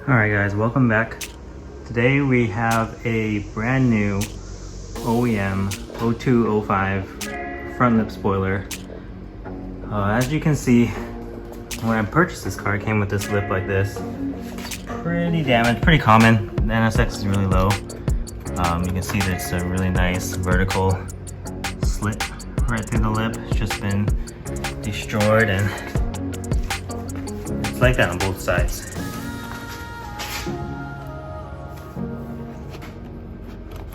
Alright guys, welcome back. Today we have a brand new OEM 0205 front lip spoiler. As you can see, when I purchased this car, it came with this lip like this. It's pretty damaged, pretty common. The NSX is really low. You can see there's a really nice vertical slit right through the lip. It's just been destroyed and it's like that on both sides.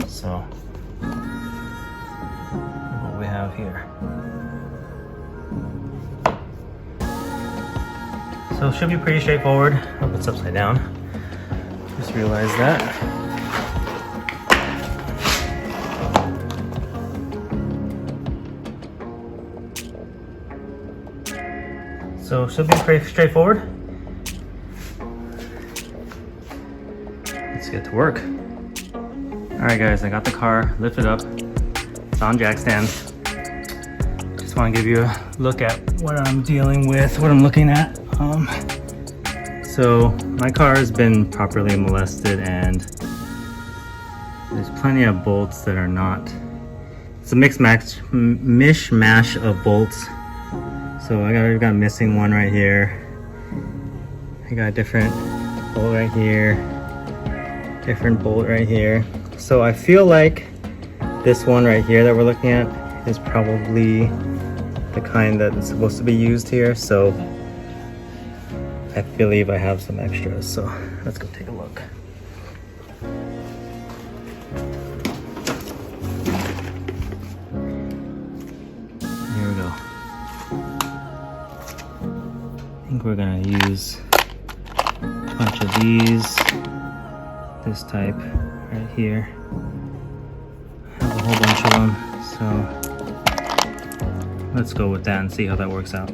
So, what we have here. So it should be pretty straightforward. Oh, it's upside down. Just realized that. So it should be pretty straightforward. Let's get to work. Alright guys, I got the car lifted up. It's on jack stands. Just want to give you a look at what I'm dealing with, what I'm looking at. So my car has been properly molested and there's plenty of bolts that are not. It's a mishmash of bolts. So I got a missing one right here. I got a different bolt right here. Different bolt right here. So I feel like this one right here that we're looking at is probably the kind that's supposed to be used here. So I believe I have some extras. So let's go take a look. Here we go. I think we're gonna use a bunch of these, this type right here. I have a whole bunch of them, so let's go with that and see how that works out.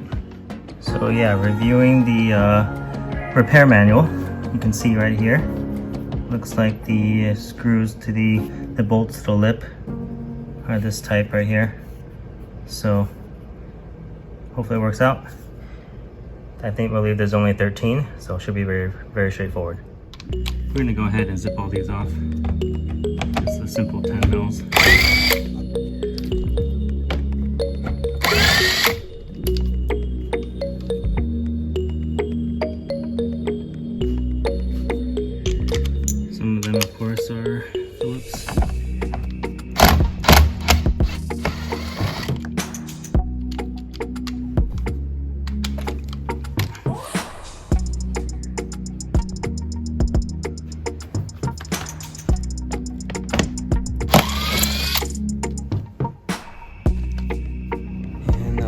So yeah, reviewing the repair manual, you can see right here, looks like the screws to the bolts to the lip are this type right here. So hopefully it works out. I believe there's only 13, so it should be very, very straightforward. We're gonna go ahead and zip all these off. Just a simple 10 mils. Some of them, of course, are Phillips.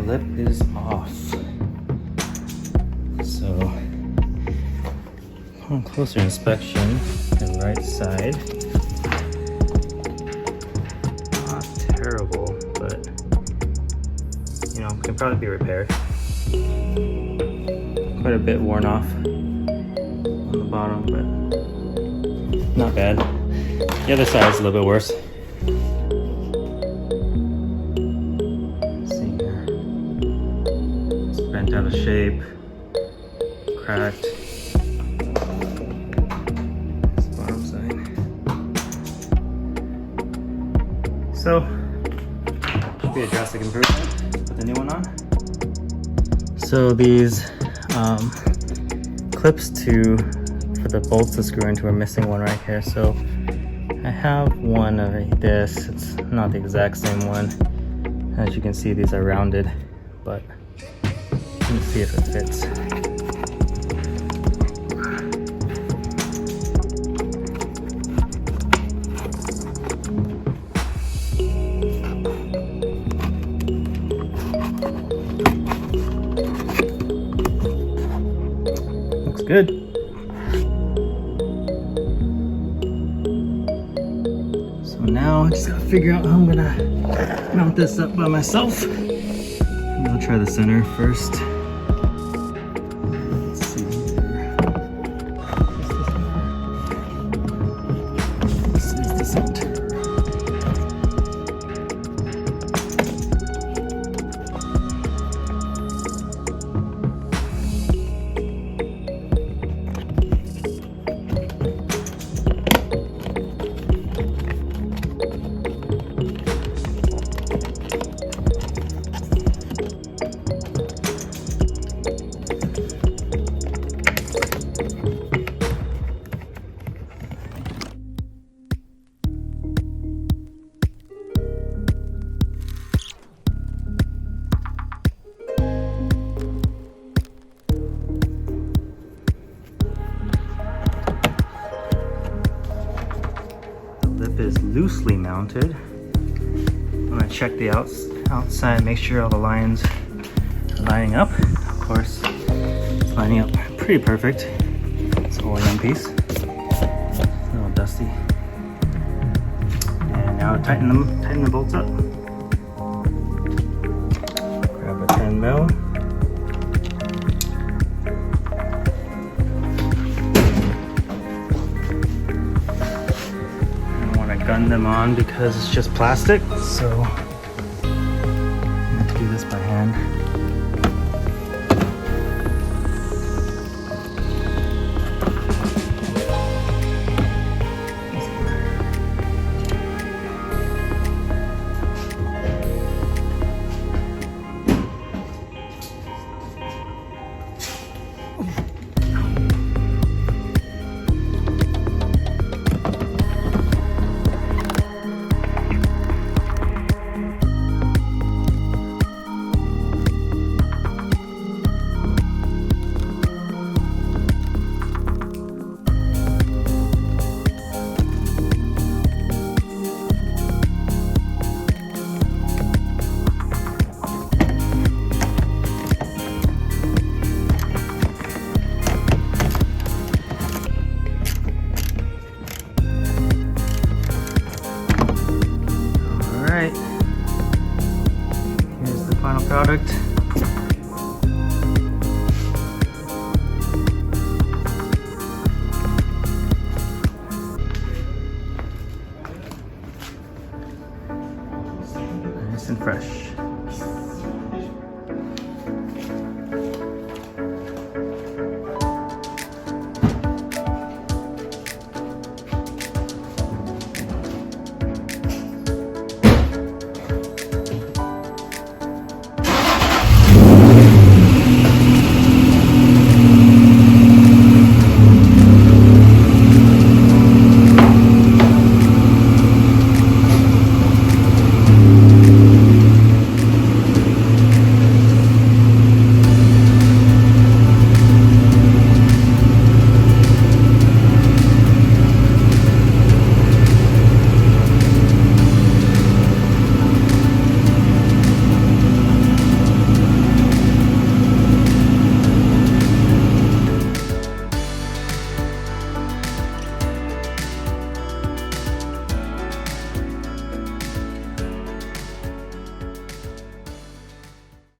Lip is off. So on closer inspection, the right side, not terrible, but you know, can probably be repaired. Quite a bit worn off on the bottom, but not bad. The other side is a little bit worse. Bent out of shape, cracked. This bottom side. So, should be a drastic improvement. Put the new one on. So these clips for the bolts to screw into are missing one right here. So I have one of this. It's not the exact same one. As you can see, these are rounded, but let's see if it fits. Looks good. So now I just gotta figure out how I'm gonna mount this up by myself. I'll try the center first. is loosely mounted. I'm gonna check the outside, make sure all the lines are lining up. Of course, it's lining up pretty perfect. It's an OEM piece. It's a little dusty. And now tighten the bolts up. Grab a 10 mil. Gun them on because it's just plastic, so I have to do this by hand.